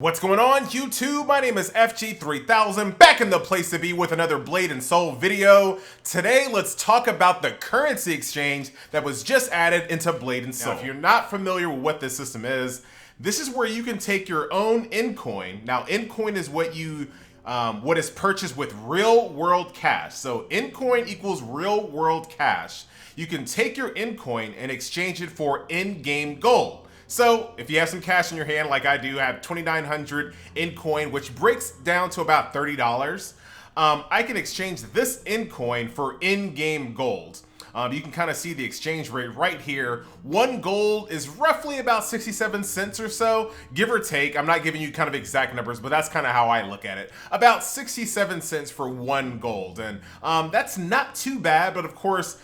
What's going on, YouTube? My name is FG3000, back in the place to be with another Blade and Soul video. Today, let's talk about the currency exchange that was just added into Blade and Soul. Now, if you're not familiar with what this system is, this is where you can take your own Incoin. Now, Incoin is what is purchased with real world cash. So Incoin equals real world cash. You can take your Incoin and exchange it for in-game gold. So if you have some cash in your hand like I do, I have 2,900 Incoin, which breaks down to about $30. I can exchange this Incoin for in-game gold. You can kind of see the exchange rate right here. One gold is roughly about 67 cents or so, give or take. I'm not giving you kind of exact numbers, but that's kind of how I look at it. About 67 cents for one gold. And that's not too bad, but of course,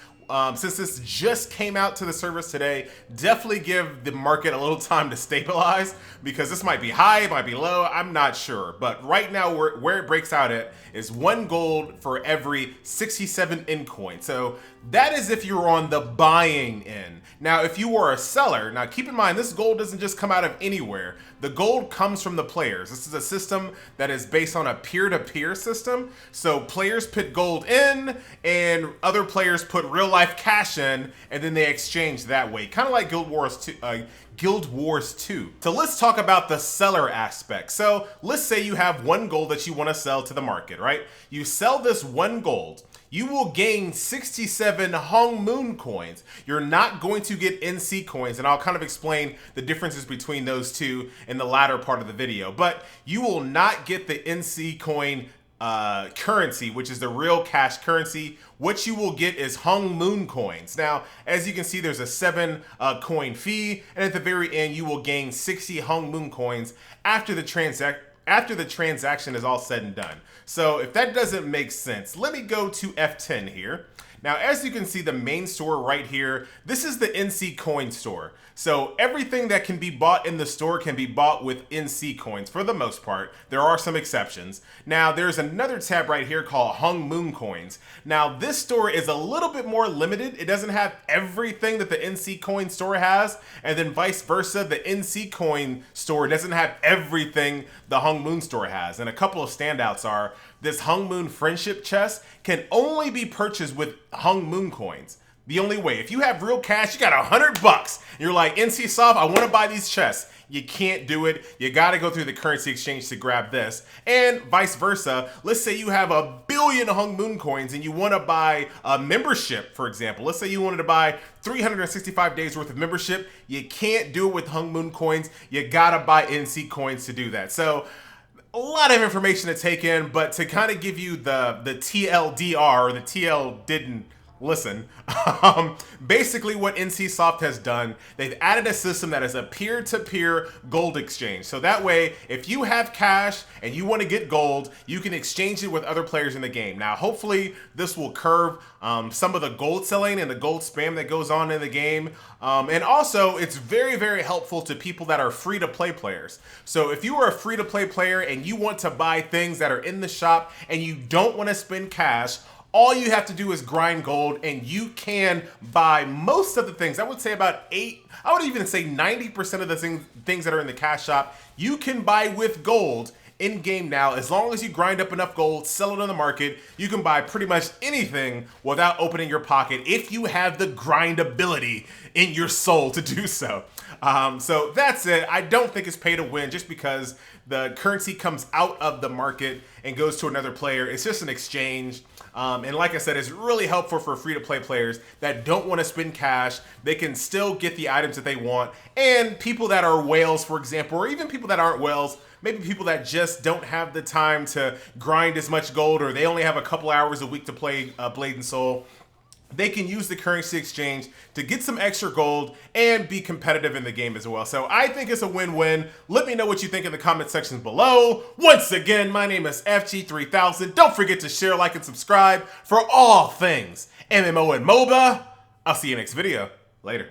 since this just came out to the service today, definitely give the market a little time to stabilize, because this might be high, it might be low, I'm not sure. But right now, where it breaks out at is one gold for every 67 Incoin. So that is if you're on the buying end. Now, if you are a seller, now keep in mind, this gold doesn't just come out of anywhere. The gold comes from the players. This is a system that is based on a peer-to-peer system. So players put gold in and other players put real life cash in, and then they exchange that way. Kind of like Guild Wars 2. So let's talk about the seller aspect. So let's say you have one gold that you want to sell to the market, right? You sell this one gold. You will gain 67 Hong Moon coins. You're not going to get NC coins, and I'll kind of explain the differences between those two in the latter part of the video. But you will not get the NC coin currency, which is the real cash currency. What you will get is Hong Moon coins. Now, as you can see, there's a 7 coin fee, and at the very end, you will gain 60 Hong Moon coins after the transaction is all said and done. So if that doesn't make sense, let me go to F10 here. Now, as you can see, the main store right here, this is the NC coin store. So everything that can be bought in the store can be bought with NC coins for the most part. There are some exceptions. Now, there's another tab right here called Hong Moon coins. Now, this store is a little bit more limited. It doesn't have everything that the NC coin store has, and then vice versa, the NC coin store doesn't have everything the Hong Moon store has. And a couple of standouts are this Hong Moon friendship chest can only be purchased with Hong Moon coins. The only way. If you have real cash, you got $100. You're like, NCSoft, I want to buy these chests. You can't do it. You got to go through the currency exchange to grab this. And vice versa. Let's say you have 1 billion Hong Moon coins and you want to buy a membership, for example. Let's say you wanted to buy 365 days worth of membership. You can't do it with Hong Moon coins. You got to buy NC coins to do that. So a lot of information to take in, but to kind of give you the TLDR, or the TL didn't listen. Basically what NCSoft has done, they've added a system that is a peer-to-peer gold exchange. So that way, if you have cash and you want to get gold, you can exchange it with other players in the game. Now, hopefully this will curb some of the gold selling and the gold spam that goes on in the game. And also, it's very, very helpful to people that are free-to-play players. So if you are a free-to-play player and you want to buy things that are in the shop and you don't want to spend cash, all you have to do is grind gold and you can buy most of the things. I would say about I would even say 90% of the things that are in the cash shop, you can buy with gold in game now. As long as you grind up enough gold, sell it on the market, you can buy pretty much anything without opening your pocket if you have the grindability in your soul to do so. So that's it. I don't think it's pay to win just because the currency comes out of the market and goes to another player. It's just an exchange. And like I said, it's really helpful for free-to-play players that don't want to spend cash. They can still get the items that they want. And people that are whales, for example, or even people that aren't whales, maybe people that just don't have the time to grind as much gold, or they only have a couple hours a week to play Blade and Soul, they can use the currency exchange to get some extra gold and be competitive in the game as well. So I think it's a win-win. Let me know what you think in the comment sections below. Once again, my name is FG3000. Don't forget to share, like, and subscribe for all things MMO and MOBA. I'll see you next video. Later.